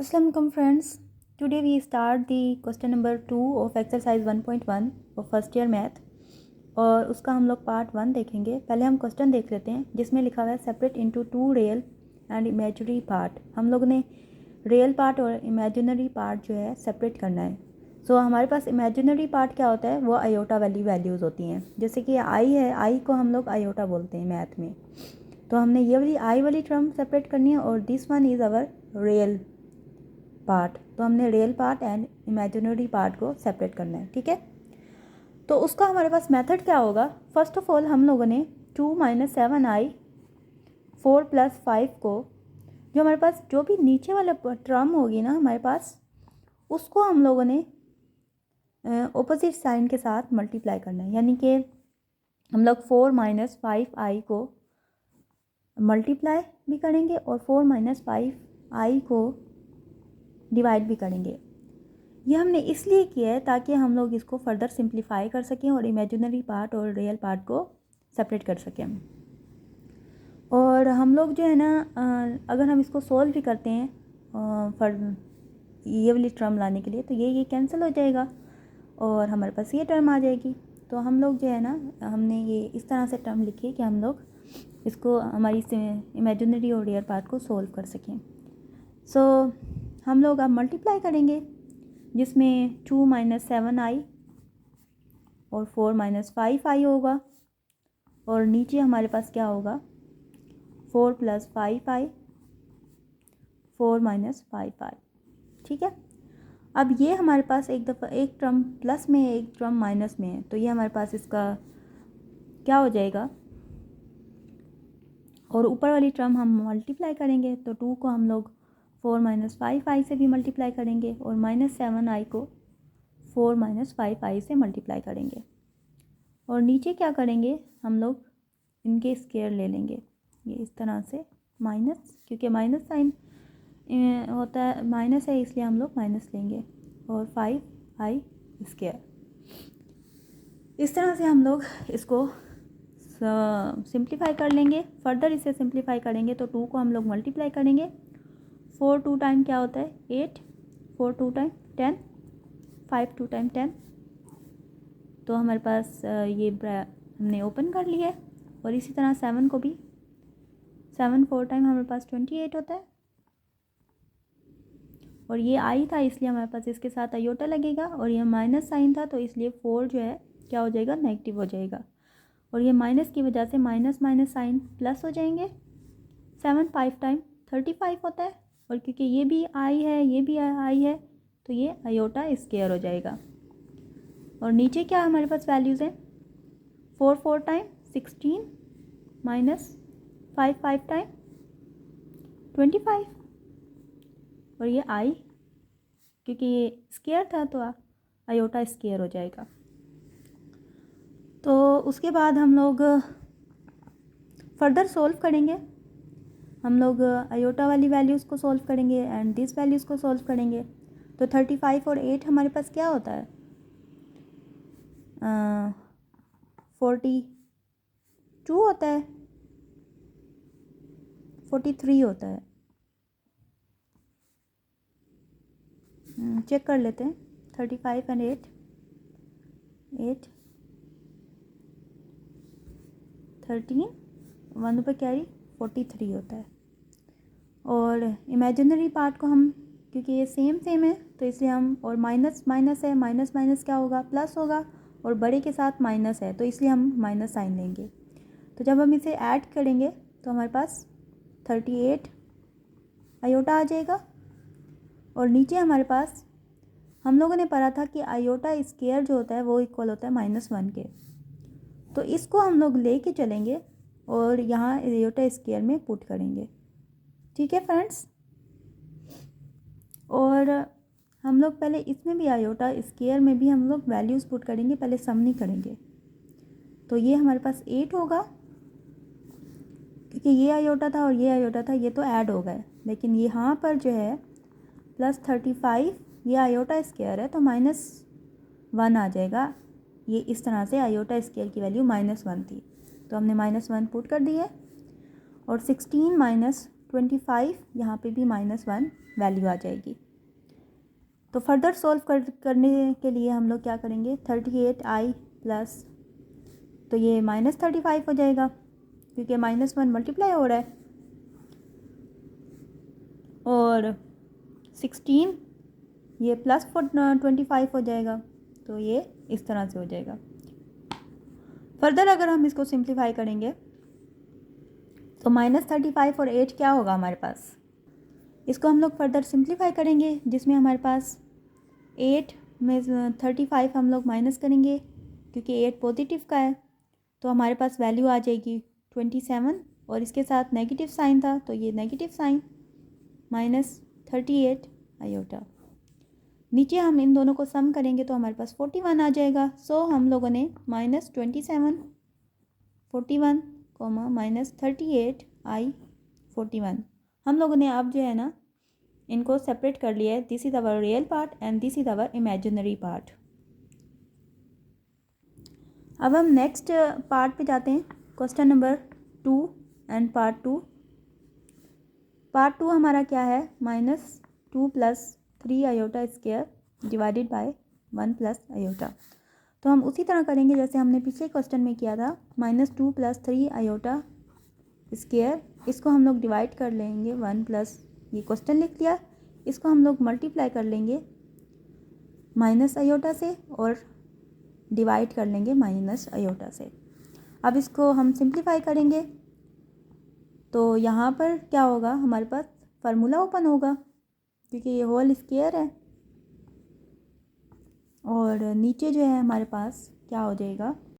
अस्सलाम वालेकुम friends, today we start the question number 2 of exercise 1.1 of first year math और उसका हम लोग पार्ट 1 देखेंगे। पहले हम क्वेश्चन देख लेते हैं जिसमें लिखा हुआ है separate into 2 real and imaginary part. हम लोग ने रियल पार्ट और इमेजिनरी पार्ट जो है सेपरेट करना है। सो हमारे पास इमेजिनरी पार्ट क्या होता है, वो आयोटा वाली वैल्यूज़ होती हैं। जैसे कि आई है, आई को हम लोग आयोटा बोलते हैं मैथ में। तो हमने ये वाली आई वाली टर्म सेपरेट करनी है और this one is our real part. तो हमने real part and imaginary part को सेपरेट करना है, ठीक है। तो उसका हमारे पास मेथड क्या होगा, फर्स्ट ऑफ ऑल हम लोगों ने 2 - 7i 4 + 5 को जो हमारे पास जो भी नीचे वाला टर्म होगी ना हमारे पास, उसको हम लोगों ने ऑपोजिट साइन के साथ मल्टीप्लाई करना है। यानी कि हम लोग 4 - 5i को मल्टीप्लाई भी करेंगे और 4 - 5i को डिवाइड भी करेंगे। ये हमने इसलिए किया है ताकि हम लोग इसको फर्दर सिंप्लीफाई कर सकें और इमेजिनरी पार्ट और रियल पार्ट को सेपरेट कर सकें। और हम लोग जो है ना, अगर हम इसको सोल्व भी करते हैं ये वाली टर्म लाने के लिए, तो ये कैंसिल हो जाएगा और हमारे पास ये टर्म आ जाएगी। तो हम लोग जो है ना, हमने ये इस तरह से टर्म लिखी है कि हम लोग इसको हमारी इमेजिनरी और रियल पार्ट को सोल्व कर सकें। सो हम लोग अब मल्टीप्लाई करेंगे जिसमें 2 - 7i और 4 - 5i होगा और नीचे हमारे पास क्या होगा, 4 + 5i 4 - 5i, ठीक है। अब ये हमारे पास एक दफ़ा एक टर्म प्लस में है, एक टर्म माइनस में है, तो ये हमारे पास इसका क्या हो जाएगा, और ऊपर वाली टर्म हम मल्टीप्लाई करेंगे तो 2 को हम लोग 4 - 5i से भी मल्टीप्लाई करेंगे और -7i को 4 - 5i से मल्टीप्लाई करेंगे। और नीचे क्या करेंगे, हम लोग इनके स्क्वायर ले लेंगे, ये इस तरह से माइनस, क्योंकि माइनस साइन होता है, माइनस है इसलिए हम लोग माइनस लेंगे और 5i स्क्वायर। इस तरह से हम लोग इसको सिंप्लीफाई कर लेंगे। फर्दर इसे सिंप्लीफाई करेंगे तो 2 को हम लोग मल्टीप्लाई करेंगे, 4 2 टाइम क्या होता है 8, 4 2 टाइम 10, 5 2 टाइम 10। तो हमारे पास ये हमने ओपन कर लिया है। और इसी तरह 7 को भी 7 4 टाइम हमारे पास 28 होता है और ये आई था इसलिए हमारे पास इसके साथ आयोटा लगेगा और ये माइनस साइन था तो इसलिए 4 जो है क्या हो जाएगा, नेगेटिव हो जाएगा। और ये माइनस की वजह से माइनस माइनस साइन प्लस हो जाएंगे। 7 5 टाइम 35 होता है और क्योंकि ये भी आई है ये भी आई है तो ये आयोटा स्क्वायर हो जाएगा। और नीचे क्या हमारे पास वैल्यूज़ हैं, 4 4 टाइम 16 माइनस 5 5 टाइम 25 और ये आई क्योंकि ये स्क्वायर था तो आयोटा स्क्वायर हो जाएगा। तो उसके बाद हम लोग फर्दर सोल्व करेंगे, हम लोग आयोटा वाली वैल्यूज़ को सोल्व करेंगे एंड दिस वैल्यूज़ को सोल्व करेंगे। तो 35 और 8 हमारे पास क्या होता है, 42 होता है, 43 होता है। चेक कर लेते हैं, 35 एंड 8 13 1 ऊपर कैरी 43 होता है। और इमेजिनरी पार्ट को हम क्योंकि ये सेम है तो इसलिए हम, और माइनस माइनस है, माइनस माइनस क्या होगा, प्लस होगा और बड़े के साथ माइनस है तो इसलिए हम माइनस साइन लेंगे। तो जब हम इसे ऐड करेंगे तो हमारे पास 38 आयोटा आ जाएगा। और नीचे हमारे पास हम लोगों ने पढ़ा था कि आयोटा स्क्वायर जो होता है वो इक्वल होता है -1 के, तो इसको हम लोग लेके चलेंगे और यहाँ आयोटा स्क्वायर में पुट करेंगे, ठीक है फ्रेंड्स। और हम लोग पहले इसमें भी आयोटा स्क्वायर में भी हम लोग वैल्यूज़ पुट करेंगे, पहले सम नहीं करेंगे। तो ये हमारे पास 8 होगा क्योंकि ये आयोटा था और ये आयोटा था, ये तो ऐड हो गए, लेकिन यहाँ पर जो है +35 ये आयोटा स्क्वायर है तो -1 आ जाएगा। ये इस तरह से आयोटा स्क्वायर की वैल्यू -1 थी तो हमने -1 पुट कर दी है। और 16 - 25 यहाँ पे भी -1 वैल्यू आ जाएगी। तो फर्दर सॉल्व करने के लिए हम लोग क्या करेंगे, 38i प्लस, तो ये -35 हो जाएगा क्योंकि -1 मल्टीप्लाई हो रहा है, और 16 ये +25 हो जाएगा। तो ये इस तरह से हो जाएगा। फर्दर अगर हम इसको सिंप्लीफाई करेंगे तो -35 और 8 क्या होगा हमारे पास, इसको हम लोग फर्दर सिंप्लीफाई करेंगे, जिसमें हमारे पास 8 में 35 हम लोग माइनस करेंगे क्योंकि 8 पॉजिटिव का है, तो हमारे पास वैल्यू आ जाएगी 27, और इसके साथ नेगेटिव साइन था तो ये नेगेटिव साइन -38 आयोटा। नीचे हम इन दोनों को सम करेंगे तो हमारे पास 41 आ जाएगा। सो हम लोगों ने -27 41 -38i41 हम लोगों ने अब जो है ना इनको सेपरेट कर लिया है। This is our real part and this is our imaginary part. अब हम नेक्स्ट पार्ट पे जाते हैं, question number 2 and part 2। Part 2 हमारा क्या है, -2 + 3 iota square divided by 1 + iota. तो हम उसी तरह करेंगे जैसे हमने पिछले क्वेश्चन में किया था, -2 + 3 आयोटा स्क्वायर, इसको हम लोग डिवाइड कर लेंगे 1 +, ये क्वेश्चन लिख लिया, इसको हम लोग मल्टीप्लाई कर लेंगे माइनस आयोटा से और डिवाइड कर लेंगे माइनस आयोटा से। अब इसको हम सिंप्लीफाई करेंगे तो यहाँ पर क्या होगा, हमारे पास फार्मूला ओपन होगा क्योंकि ये होल स्क्वायर है, और नीचे जो है हमारे पास क्या हो जाएगा,